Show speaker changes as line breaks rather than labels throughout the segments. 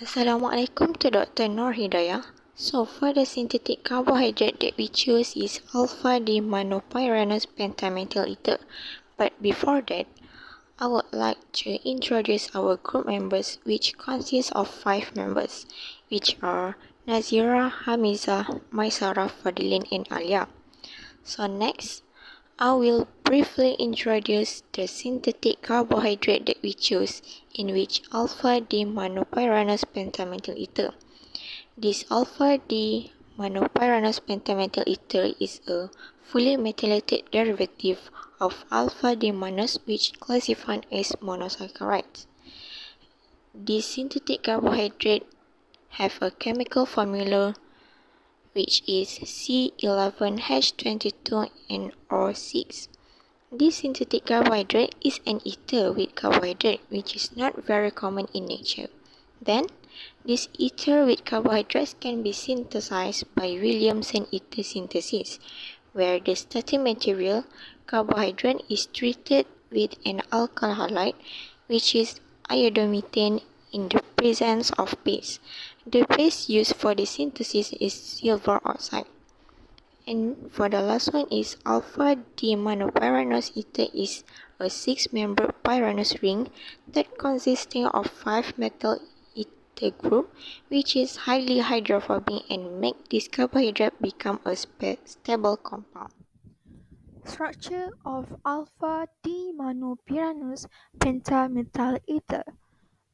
Assalamualaikum to Dr. Nur Hidayah. So for the synthetic carbohydrate that we choose is Alpha-D-Mannopyranose Pentamethyl ether. But before that, I would like to introduce our group members, which consists of 5 members, which are Nazira, Hamiza, Maisara, Fadilin, and Alia. So next, I will briefly introduce the synthetic carbohydrate that we choose, in which alpha-D-mannopyranose pentamethyl ether. This alpha-D-mannopyranose pentamethyl ether is a fully methylated derivative of alpha-D-mannose, which classified as monosaccharides. This synthetic carbohydrate have a chemical formula which is C11H22NO6. This synthetic carbohydrate is an ether with carbohydrate, which is not very common in nature. Then, this ether with carbohydrates can be synthesized by Williamson ether synthesis, where the starting material, carbohydrate, is treated with an alkyl halide, which is iodomethane, in the presence of base. The base used for the synthesis is silver oxide. And for the last one is alpha-D-mannopyranose ether is a 6-member pyranose ring that consisting of 5 methyl ether group, which is highly hydrophobic and make this carbohydrate become a stable compound.
Structure of alpha-D-Mannopyranose Pentamethyl ether.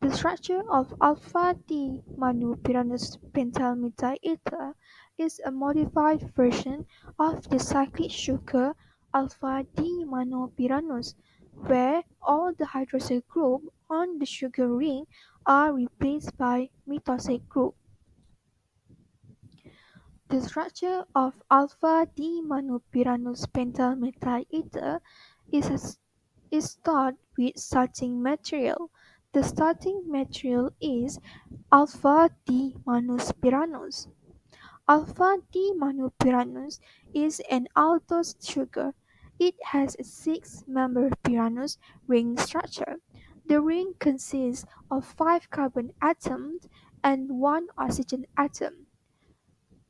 The structure of alpha-D-Mannopyranose Pentamethyl ether is a modified version of the cyclic sugar alpha-D-Mannopyranose, where all the hydroxyl group on the sugar ring are replaced by methyl group. The structure of alpha-D-Mannopyranose pentamethyl ether is taught with starting material. The starting material is alpha-D-mannopyranose. Alpha-D-mannopyranose is an aldose sugar. It has a 6-member pyranose ring structure. The ring consists of 5 carbon atoms and 1 oxygen atom.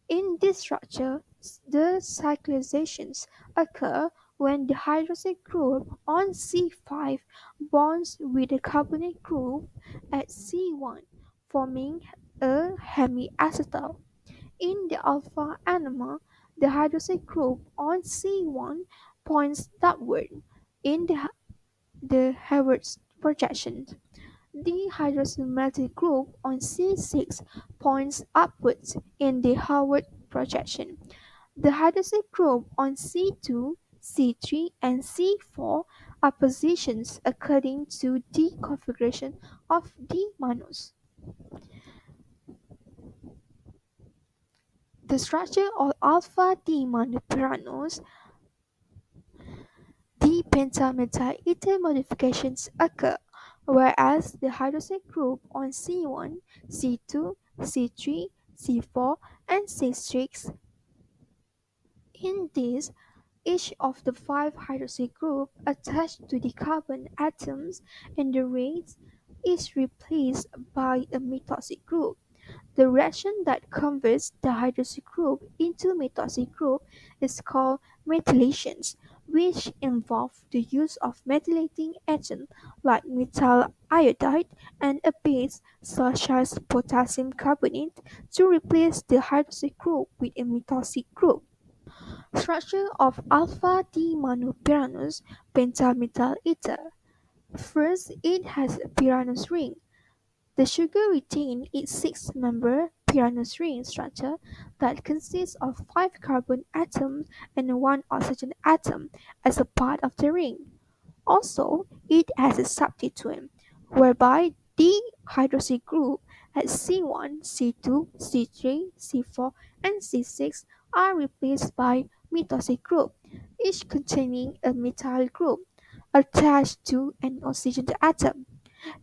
In this structure, the cyclizations occur when the hydroxyl group on C5 bonds with the carbonyl group at C1, forming a hemiacetal. In the alpha enema, the hydroxyl group on C1 points downward in the Hayward's projection. The hydroxyl group on C6 points upwards in the Howard projection. The hydroxyl group on C2, C3, and C4 are positions according to the configuration of the mannose. The structure of alpha-D-mannopyranose D-pentamethyl ether modifications occur, whereas the hydroxyl group on C1, C2, C3, C4, and C6. In these, each of the 5 hydroxyl groups attached to the carbon atoms in the rings is replaced by a methyl group. The reaction that converts the hydroxyl group into methyl group is called methylation, which involves the use of methylating agent like methyl iodide and a base such as potassium carbonate to replace the hydroxyl group with a methyl group. Structure of alpha-D-mannopyranose pentamethyl ether. First, it has a pyranose ring. The sugar retains its 6-member pyranose ring structure that consists of 5 carbon atoms and 1 oxygen atom as a part of the ring. Also, it has a substituent, whereby the hydroxyl group at C1, C2, C3, C4, and C6 are replaced by methyl group, each containing a methyl group attached to an oxygen atom.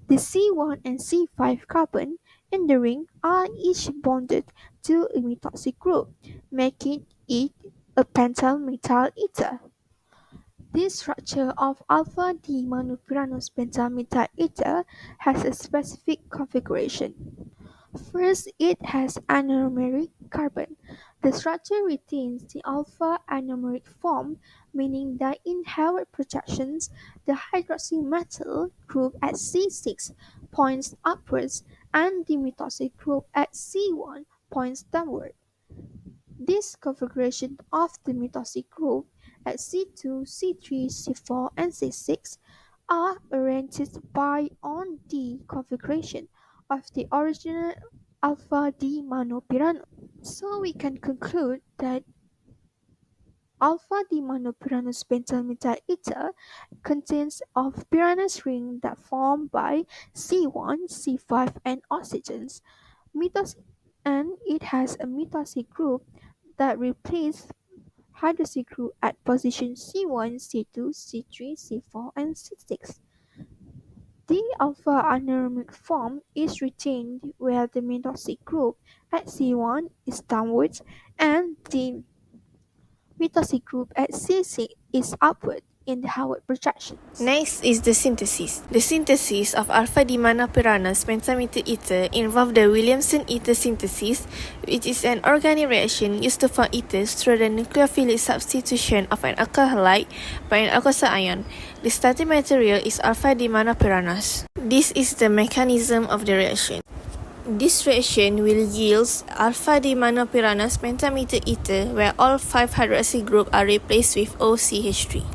The C1 and C5 carbon in the ring are each bonded to a methyl group, making it a pentyl methyl ether. This structure of alpha-D-mannopyranose pentamethyl ether has a specific configuration. First, it has anomeric carbon. The structure retains the alpha anomeric form, meaning that in Howard projections, the hydroxy metal group at C6 points upwards and the methyl group at C1 points downward. This configuration of the methyl group at C2, C3, C4, and C6 are arranged by on the configuration of the original Alpha-D-Mannopyranose. So we can conclude that Alpha-D-Mannopyranose Pentamethyl ether contains of pyranose ring that formed by C1, C5, and oxygens. Methyl and it has a methyl group that replaces hydroxy group at position C1, C2, C3, C4, and C6. The alpha anomeric form is retained where the methyl group at C1 is downwards and the methyl group at C6 is upward in the Howard projections.
Next is the synthesis. The synthesis of alpha-D-Mannopyranose Pentamethyl ether involves the Williamson ether synthesis, which is an organic reaction used to form ethers through the nucleophilic substitution of an alkyl halide by an alkoxide ion. The starting material is alpha-D-Mannopyranose. This is the mechanism of the reaction. This reaction will yield alpha-D-Mannopyranose pentamethyl ether where all 5 hydroxy groups are replaced with OCH3.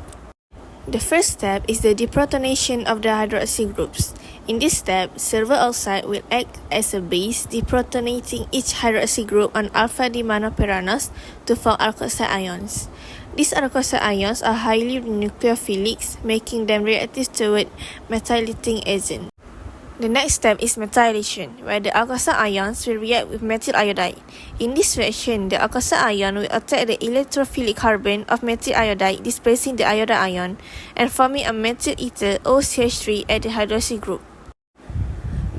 The first step is the deprotonation of the hydroxy groups. In this step, silver oxide will act as a base, deprotonating each hydroxy group on alpha-D-Mannopyranose to form alkoxide ions. These alkoxide ions are highly nucleophilic, making them reactive toward methylating agent. The next step is methylation, where the alkoxide ions will react with methyl iodide. In this reaction, the alkoxide ion will attack the electrophilic carbon of methyl iodide, displacing the iodide ion, and forming a methyl ether OCH3 at the hydroxy group.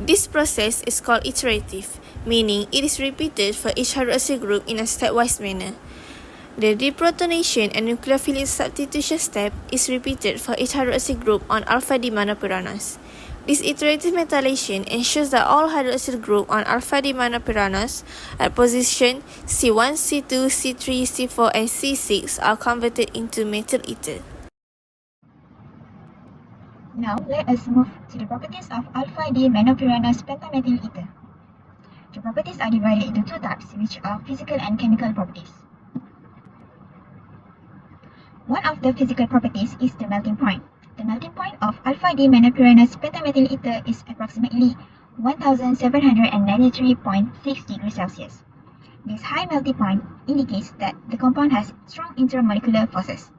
This process is called iterative, meaning it is repeated for each hydroxy group in a stepwise manner. The deprotonation and nucleophilic substitution step is repeated for each hydroxy group on alpha-D-Mannopyranose. This iterative methylation ensures that all hydroxyl groups on alpha-D-Mannopyranose at position C1, C2, C3, C4, and C6 are converted into methyl ether.
Now let us move to the properties of alpha-D-Mannopyranose pentamethyl ether. The properties are divided into two types, which are physical and chemical properties. One of the physical properties is the melting point. The melting point of alpha-D-Mannopyranose pentamethyl ether is approximately 1793.6 degrees Celsius. This high melting point indicates that the compound has strong intermolecular forces.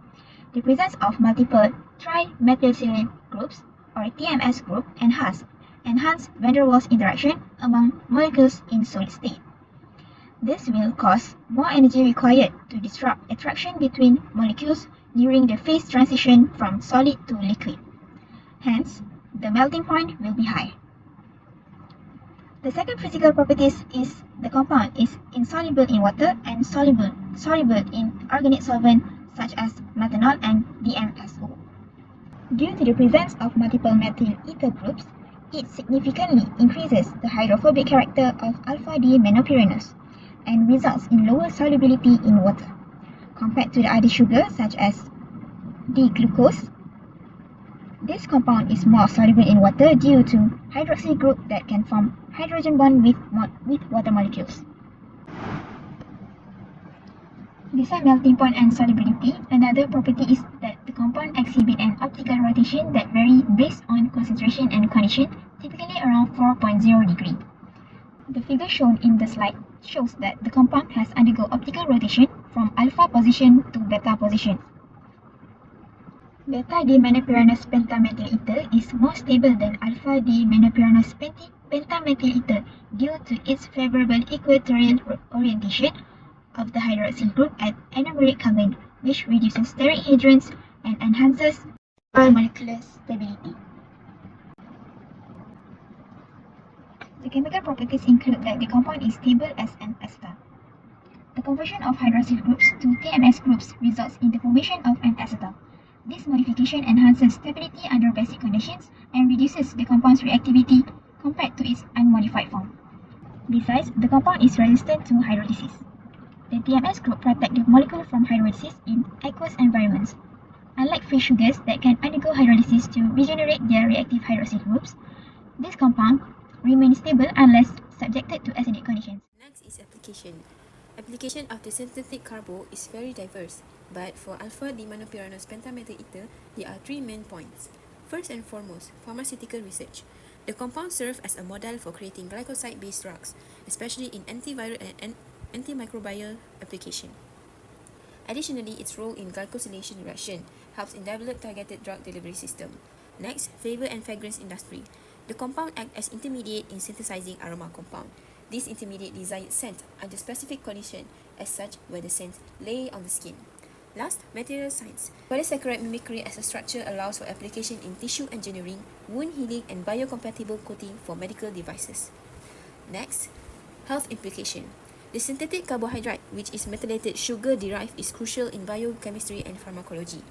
The presence of multiple trimethylsilyl groups, or TMS group, enhance van der Waals interaction among molecules in solid state. This will cause more energy required to disrupt attraction between molecules during the phase transition from solid to liquid. Hence, the melting point will be high. The second physical property is the compound is insoluble in water and soluble in organic solvent such as methanol and DMSO. Due to the presence of multiple methyl ether groups, it significantly increases the hydrophobic character of alpha-D-Mannopyranose and results in lower solubility in water. Compared to the other sugars such as D-glucose, this compound is more soluble in water due to hydroxy group that can form hydrogen bond with water molecules. Besides melting point and solubility, another property is that the compound exhibits an optical rotation that varies based on concentration and condition, typically around 4.0 degree. The figure shown in the slide shows that the compound has undergone optical rotation from alpha position to beta position. Beta-D-Mannopyranose pentamethyl ether is more stable than alpha-D-Mannopyranose pentamethyl ether due to its favorable equatorial orientation of the hydroxyl group at anomeric carbon, which reduces steric hadrons and enhances molecular stability. The chemical properties include that the compound is stable as an ester. The conversion of hydroxyl groups to TMS groups results in the formation of an acetal. This modification enhances stability under basic conditions and reduces the compound's reactivity compared to its unmodified form. Besides, the compound is resistant to hydrolysis. The TMS group protect the molecule from hydrolysis in aqueous environments. Unlike free sugars that can undergo hydrolysis to regenerate their reactive hydroxyl groups, this compound remains stable unless subjected to acidic conditions.
Next is application. Application of the synthetic carbo is very diverse, but for alpha-D-Mannopyranose Pentamethyl ether, there are three main points. First and foremost, pharmaceutical research. The compound serves as a model for creating glycoside-based drugs, especially in antiviral and antimicrobial application. Additionally, its role in glycosylation reaction helps in develop targeted drug delivery system. Next, flavor and fragrance industry. The compound acts as intermediate in synthesizing aroma compound. This intermediate desires scent under specific condition, as such where the scent lay on the skin. Last, material science. Polysaccharide mimicry as a structure allows for application in tissue engineering, wound healing, and biocompatible coating for medical devices. Next, health implication. The synthetic carbohydrate, which is methylated sugar derived, is crucial in biochemistry and pharmacology.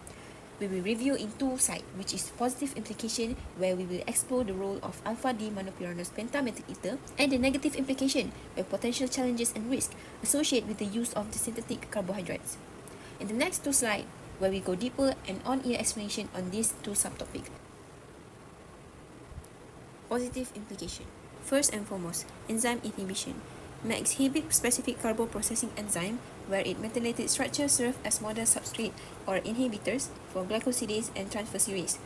We will review in two sides, which is positive implication, where we will explore the role of alpha-D-Mannopyranose Pentamethyl ether, and the negative implication, where potential challenges and risks associated with the use of the synthetic carbohydrates. In the next two slides, where we go deeper and on-ear explanation on these two subtopics. Positive implication. First and foremost, enzyme inhibition. Exhibit specific carbo processing enzyme, where its methylated structure serves as model substrate or inhibitors for glycosidase and transferase.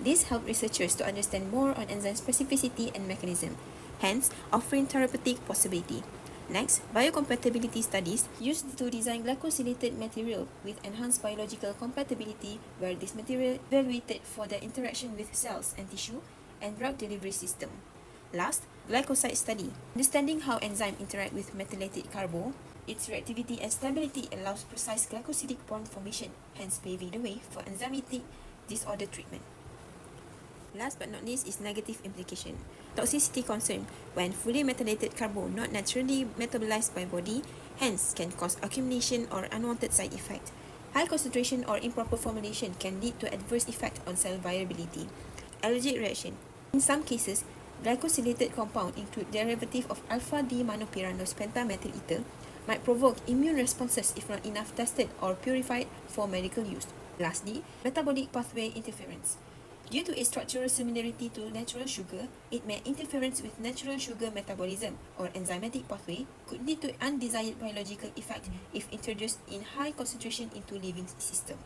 This helps researchers to understand more on enzyme specificity and mechanism, hence offering therapeutic possibility. Next, biocompatibility studies used to design glycosylated material with enhanced biological compatibility, where this material evaluated for their interaction with cells and tissue and drug delivery system. Last, glycoside study. Understanding how enzymes interact with methylated carbo, its reactivity and stability allows precise glycosidic bond formation, hence paving the way for enzymatic disorder treatment. Last but not least is negative implication. Toxicity concern when fully methylated carbo not naturally metabolized by body, hence can cause accumulation or unwanted side effect. High concentration or improper formulation can lead to adverse effect on cell viability. Allergic reaction. In some cases, glycosylated compound include derivative of alpha-D-Mannopyranose Pentamethyl ether might provoke immune responses if not enough tested or purified for medical use. Lastly, metabolic pathway interference. Due to its structural similarity to natural sugar, it may interference with natural sugar metabolism or enzymatic pathway could lead to undesired biological effect if introduced in high concentration into living system.